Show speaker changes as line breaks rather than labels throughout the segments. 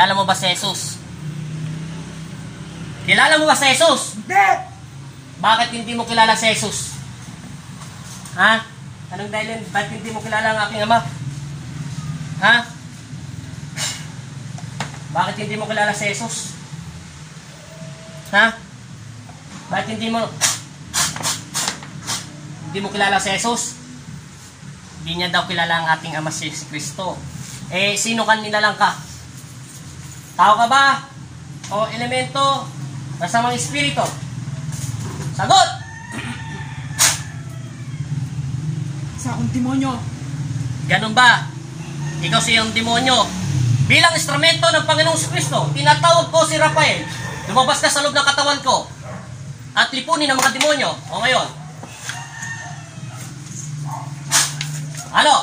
Kilala mo ba si Jesus? Kilala mo ba si Jesus?
Hindi!
Bakit hindi mo kilala si Jesus? Ha? Anong dahilan? Bakit hindi mo kilala ang aking ama? Ha? Bakit hindi mo kilala si Jesus? Ha? Bakit hindi mo kilala si Jesus? Hindi niya daw kilala ang ating ama si Kristo. Eh, sino kan nilalang ka? Tao ka ba? O elemento? Masamang espiritu? Sagot!
Sa akong demonyo.
Ganun ba? Ikaw siyang demonyo. Bilang instrumento ng Panginoong Kristo, tinatawag ko si Rafael. Lumabas ka sa loob ng katawan ko at lipunin ng mga demonyo. O ngayon? Ano?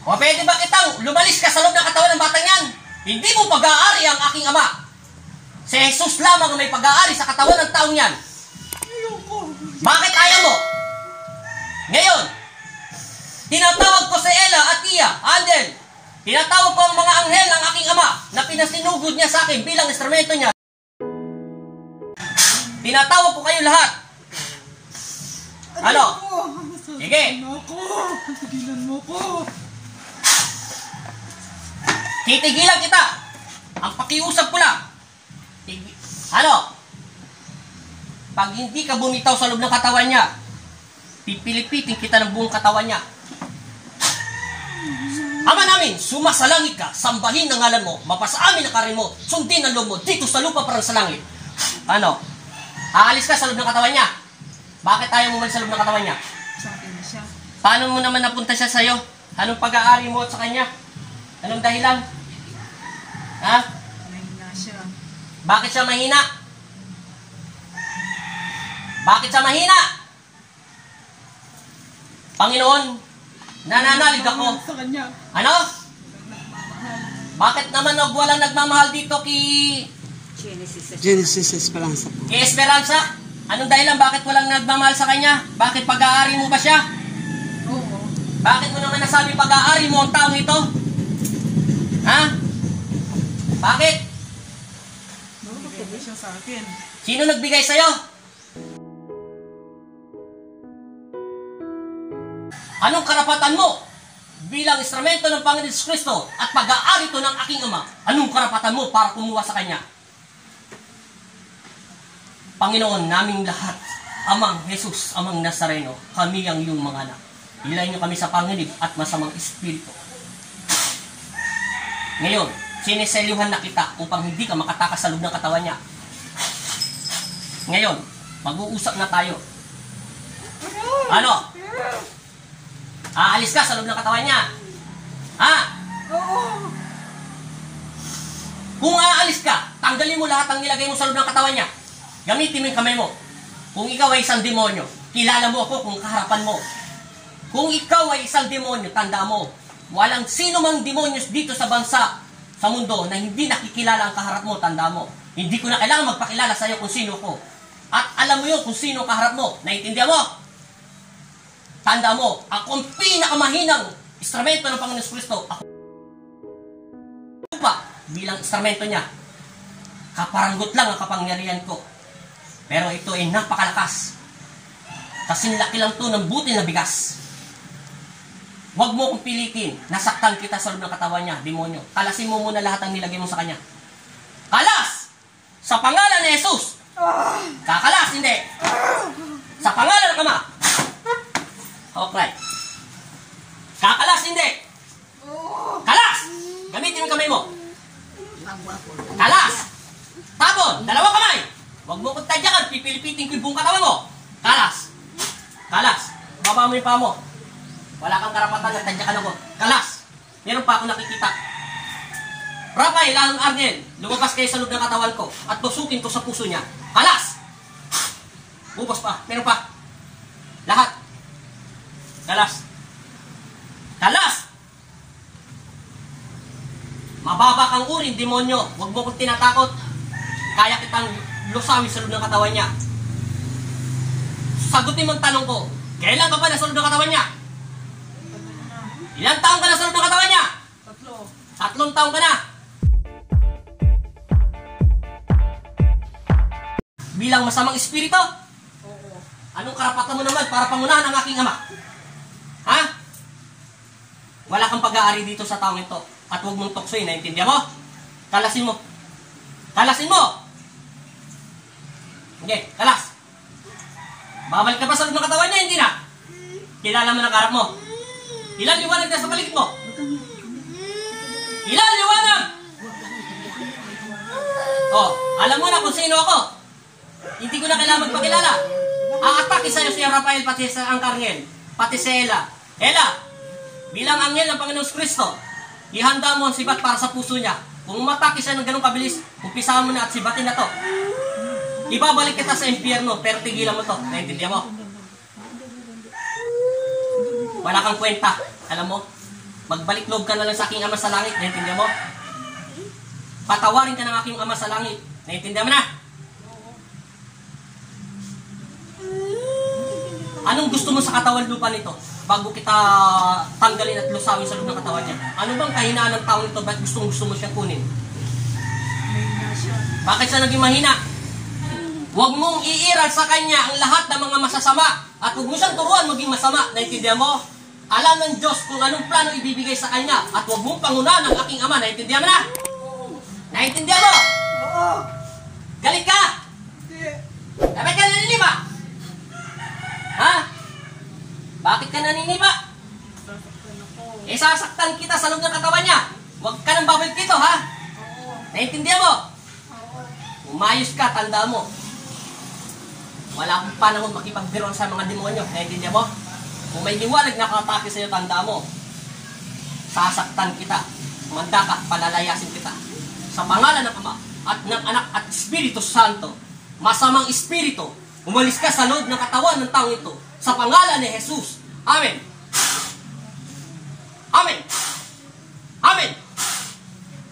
O pwede ba kitang lumalis ka sa loob ng katawan ng batang yan? Hindi mo pag-aari ang aking ama. Si Jesus lamang ang may pag-aari sa katawan ng taong yan.
Ayoko.
Bakit ayaw mo? Ngayon, tinatawag ko si Ella at Tia, Andel. Tinatawag ko ang mga anghel ng aking ama na pinasinugod niya sa akin bilang instrumento niya. Tinatawag ko kayo lahat. Ano? Sige.
Tigilan mo ko.
Titigilan kita. Ang pakiusap ko lang. Ano? Pag hindi ka bumitaw sa loob ng katawan niya, pipilipitin kita ng buong katawan niya. Ama namin, sumasalangit ka, sambahin ang ngalan mo, mapasa amin ang karin mo, sundin ang loob mo, dito sa lupa parang sa langit. Ano? Aalis ka sa loob ng katawan niya? Bakit ayaw mo sa loob ng katawan niya?
Sa akin na siya.
Paano mo naman napunta siya sa'yo? Anong pag-aari mo sa kanya? Anong dahilan? Ha?
Mahina siya.
Bakit siya mahina? Bakit siya mahina? Panginoon, nananalig ako.
Sa kanya.
Ano? Bakit naman walang nagmamahal dito
Genesis Esperanza.
kay Esperanza? Anong dahilan? Bakit walang nagmamahal sa kanya? Bakit pag-aari mo ba siya?
Oo.
Bakit mo naman nasabi pag-aari mo ang taong ito? Ha? Bakit?
Nagbigay siya sa akin.
Sino nagbigay sa'yo? Anong karapatan mo bilang instrumento ng Panginoon Kristo at pag-aari ito ng aking ama? Anong karapatan mo para kumuha sa kanya? Panginoon, naming lahat, Amang Jesus, Amang Nazareno, kami ang iyong mga anak. Ilay niyo kami sa panganib at masamang espiritu. Ngayon, siniselyuhan na kita upang hindi ka makatakas sa loob ng katawan niya. Ngayon, mag-uusap na tayo. Ano? Aalis ka sa loob ng katawan niya? Ha?
Oo.
Kung aalis ka, tanggalin mo lahat ang nilagay mo sa loob ng katawan niya. Gamitin mo yung kamay mo. Kung ikaw ay isang demonyo, kilala mo ako kung kaharapan mo. Kung ikaw ay isang demonyo, tanda mo, walang sino mang demonyo dito sa bansa, sa mundo, na hindi nakikilala ang kaharap mo, tanda mo. Hindi ko na kailangan magpakilala sa iyo kung sino ko. At alam mo yun kung sino ang kaharap mo. Naiintindihan mo? Tanda mo, ako ang pinakamahinang instrumento ng Panginoon Kristo. Ako pa bilang instrumento niya. Kaparanggot lang ang kapangyarihan ko. Pero ito ay napakalakas. Kasing laki lang to ng butil na bigas. Huwag mo kong pilitin. Nasaktan kita sa loob ng katawan niya, demonyo. Kalasin mo muna lahat ang nilagay mo sa kanya. Kalas! Sa pangalan ni Jesus! Kakalas, hindi! Sa pangalan ng Ama! Okay. Kakalas, hindi! Kalas! Gamitin mo yung kamay mo. Kalas! Tabon! Dalawang kamay! Huwag mo kong tadyakan, pipilipitin ko yung buong katawan mo. Kalas! Kalas! Baba mo yung paa mo. Wala kang karapatan na tadyakan ako. Kalas! Meron pa ako nakikita. Rafael, ang Arnel, lumabas kayo sa loob ng katawan ko at tusukin ko sa puso niya. Kalas! Bubos pa. Meron pa. Lahat. Kalas! Kalas! Mababa kang urin, demonyo. Huwag mo kong tinatakot. Kaya kitang lusami sa loob ng katawan niya. Sagutin mo ang tanong ko. Kailan ka pa nasa loob ng katawan niya? Ilang taon ka na sa loob ng katawan niya?
3.
3 taon ka na. bilang masamang espiritu?
Oo.
Anong karapatan mo naman para pangunahan ang aking ama? Ha? Wala kang pag-aari dito sa taong ito. At huwag mong tuksoy, naintindihan mo? Kalasin mo. Kalasin mo! Okay, kalas. Babalik ka pa sa loob ng katawan niya, hindi na? Kilala mo ng karap mo. Ilan liwanag na sa paligid mo? Ilan liwanag? Oh, alam mo na kung sino ako. Hindi ko na kailangan magpakilala. Aatake sa'yo si Rafael pati sa Angkarngel, pati si Ella. Ella, bilang anghel ng Panginoon Kristo, ihanda mo ang sibat para sa puso niya. Kung umatake siya ng ganong kabilis, umpisahan mo na at sibatin na to. Ibabalik kita sa impyerno, pero tigilan mo to. Naintindihan mo? Wala kang kwenta. Alam mo, magbalik loob ka na lang sa aking ama sa langit. Naintindihan mo? Patawarin ka ng aking ama sa langit. Naintindihan mo na? Anong gusto mo sa katawan lupa nito? Bago kita tanggalin at lusawin sa loob ng katawan niya. Ano bang kahinaan ng taong ito? Ba't gusto mo siyang kunin? Bakit siya naging mahina? Huwag mong iiral sa kanya ang lahat ng mga masasama. At huwag mo siyang turuan maging masama. Naintindihan mo? Alam ng Diyos kung anong plano ibibigay sa kanya. At huwag mong pangunahan ang aking ama. Naintindihan mo na? Naintindihan mo?
Oo.
Galit ka?
Hindi.
Bakit ka naniniba? Ha? Bakit ka naniniba?
Sasaktan ako.
Sasaktan kita sa loob ng katawan niya. Huwag ka nang babalik dito, ha?
Oo.
Naintindihan mo?
Oo.
Umayos ka, tanda mo. Wala akong panahon makipagbiruan sa mga demonyo. Naintindihan mo? Kung may liwanag na katake sa'yo, tanda mo. Sasaktan kita. Manda ka, palalayasin kita. Sa pangalan ng Ama at ng Anak at Espiritu Santo, masamang espiritu, umalis ka sa loob ng katawan ng taong ito. Sa pangalan ni Jesus. Amen. Amen. Amen.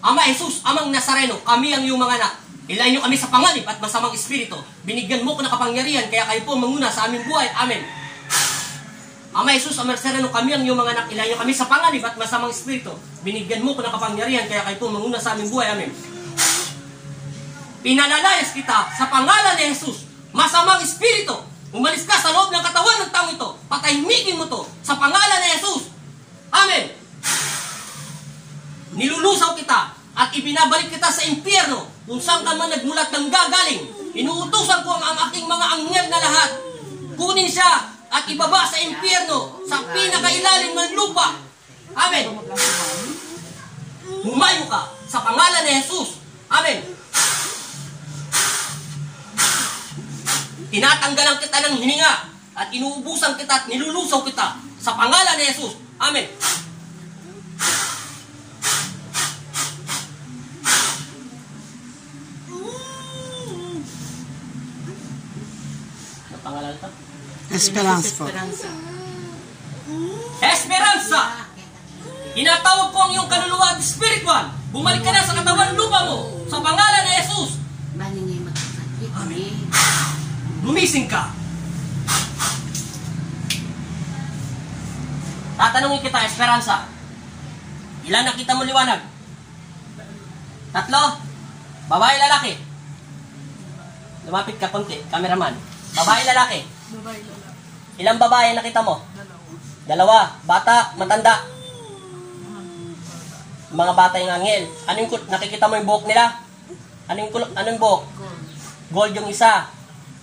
Ama Jesus, Amang Nazareno, kami ang iyong mga anak. Ilayin niyo kami sa panganib at masamang espiritu. Binigyan mo ko ng kapangyarihan, kaya kayo po manguna sa aming buhay. Amen. Ama Jesus, Amang Nazareno, kami ang iyong mga anak. Ilayin niyo kami sa panganib at masamang espiritu. Binigyan mo ko ng kapangyarihan, kaya kayo po manguna sa aming buhay. Amen. Pinalalayas kita sa pangalan ni Jesus. Masamang espiritu, umalis ka sa loob ng katawan ng taong ito. Patahimikin mo to sa pangalan ni Jesus. Amen. Nilulusaw kita at ibinabalik kita sa impyerno kung saan ka man nagmulat ng gagaling. Inuutusan ko ang aking mga anghel na lahat. Kunin siya at ibaba sa impyerno sa pinakailalim ng lupa. Amen. Humayo ka sa pangalan ni Jesus. Amen. Tinatanggalan kita ng hininga at inuubusan kita at nilulusaw kita sa pangalan ni Jesus. Amen. Ano pangalan ito?
Esperanza po.
Esperanza! Inatawag ko ang iyong kaluluwa at spiritual. Bumalik ka na sa katawan lupa mo sa pangalan ni Jesus. Amen. Gumising ka. Tatanungin kita, Esperanza. Ilan nakita mo liwanag? 3? Babae, lalaki? Lumapit ka konti, cameraman. Babae, lalaki?
Babae, lalaki.
Ilang babae nakita mo?
2.
2. Bata, matanda. Mga bata yung anghel. Anong nakikita mo yung buhok nila? Anong buhok? Gold yung isa.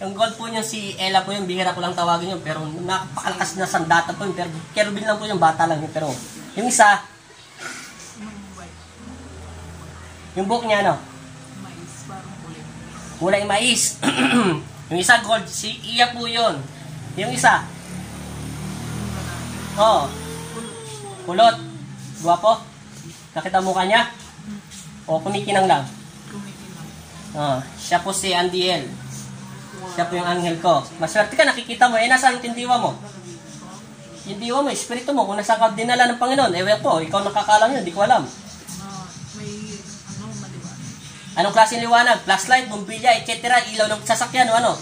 Yung gold po niya si Ella po yung bihira ko lang tawagin yun. Pero napakalakas na sandata po yun. Pero kerubin lang po yung bata lang yun. Pero yung isa, yung buhok niya ano?
Mais, parang kulay.
Kulay mais. Yung isa gold, si Iya po yun. Yung isa, oh, kulot. Guwapo. Nakita mo kanya? O kumikinang lang?
Kumikinang.
Oh, siya po si Andiel. Siya po yung anghel ko. Maswerte ka, nakikita mo. Nasaan yung diwa mo? Yung diwa mo, espiritu mo. Kung nasa ka dinala ng Panginoon, ewan ko, ikaw nakakalam yun, di ko alam.
May, maliwanag.
Anong klaseng liwanag? Flashlight, bombilya, etc. Ilaw ng sasakyan o ano?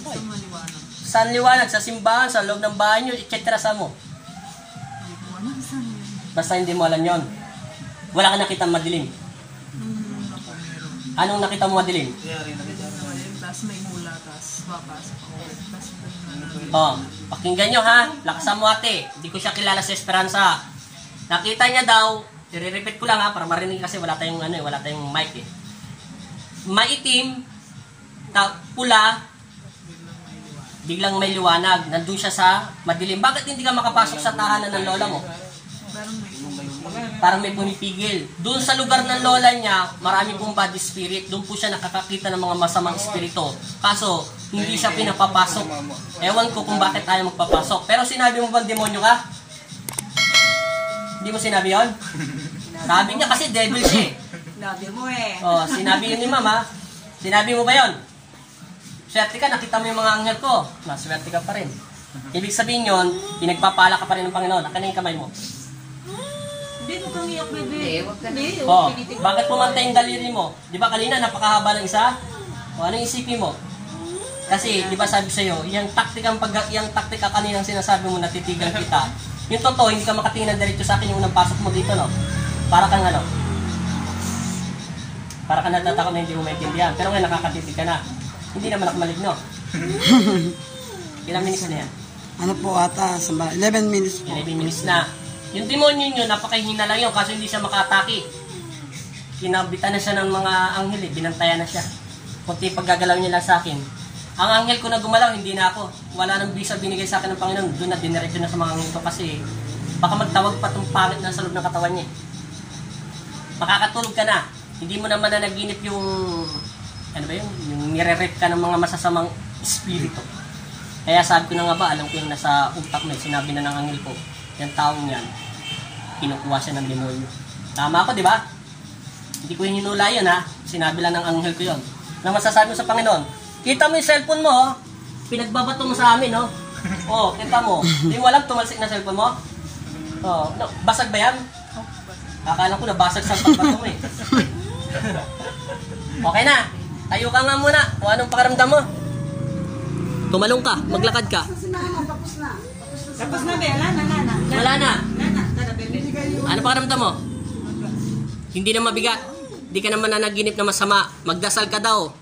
Sa maliwanag.
Saan liwanag? Sa simbahan, sa loob ng bahay nyo, etc. Saan mo?
Maliwanag sa yun.
Basta hindi mo alam yon. Wala ka nakita madilim.
Ako meron.
Anong nakita mo madilim?
Tapos may mula, tapos papasok ako. Tapos doon na
Oh, pakinggan nyo ha. Lakasan mo ate. Hindi ko siya kilala sa Esperanza. Nakita niya daw, i-repeat ko lang ha, para marinig kasi wala tayong wala tayong mic eh. Maitim, pula, biglang may liwanag. Nandun siya sa madilim. Bakit hindi ka makapasok sa tahanan ng lola mo? Parang may pumipigil. Doon sa lugar ng lola niya, marami pong body spirit. Doon po siya nakakakita ng mga masamang espiritu. Kaso, hindi siya pinapapasok. Ewan ko kung bakit ayaw magpapasok. Pero sinabi mo bang demonyo ka? Hindi mo sinabi yon? Sabi niya kasi devil siya eh.
Sinabi mo eh.
Oh, sinabi yun ni mama. Sinabi mo ba yon? Swerte ka, nakita mo yung mga anghel ko. Maswerte ka pa rin. Ibig sabihin yun, pinagpapala ka pa rin ng Panginoon. Akin na yung kamay mo.
Hindi mo kang iyak, bebe.
Hindi, wag ka na.
Oh, bakit pumantay yung daliri mo? Di ba kanina napakahaba ng isa? O anong isipin mo? Kasi, di ba sabi sa'yo, yung taktika kaninang sinasabi mo natitigan kita. Yung totoo, hindi ka makatingin ng diretso sa akin yung unang pasok mo dito, no? Para kang ano? Para ka natatakot na hindi mo maintindihan. Pero ngayon nakakatitig ka na. Hindi naman ako maligno. Ilang minutes na yan?
Ano po ata? 11 minutes po.
11 minutes na. Yung demonyo nyo, napakahina lang yun kasi hindi siya makatake. Kinabitan na siya ng mga anghel eh. Binantayan na siya. Kunti paggagalaw niya lang sa akin. Ang anghel ko na gumalaw, hindi na ako. Wala nang visa binigay sa akin ng Panginoon. Doon na diniretso na sa mga anghel ko kasi baka magtawag pa itong pangit na sa loob ng katawan niya. Makakatulog ka na. Hindi mo naman na naginip yung ano ba yun? Yung nire-rep ka ng mga masasamang espiritu. Kaya sabi ko na nga ba, alam ko yung nasa utak mo, sinabi na ng anghel ko, yung taong yan, kinukuha siya ng demonyo. Tama ako, di ba? Hindi ko yung hinula yun, ha? Sinabi lang ng anghel ko yun. Nang masasabi mo sa Panginoon, kita mo yung cellphone mo, oh. Pinagbabato mo sa amin, oh. Oh, kita mo. Hindi mo alam, tumalsik na cellphone mo? Oh, no, basag ba yan? Akala ko nabasag sa pagbato mo, eh. Okay na. Tayo ka nga muna. Kung anong pakiramdam mo? Tumalong ka. Maglakad ka.
Tapos na, be.
Wala na.
Nana, bebe.
Ano pakiramdam mo? Hindi na mabigat. Hindi ka naman nanaginip na masama. Magdasal ka daw.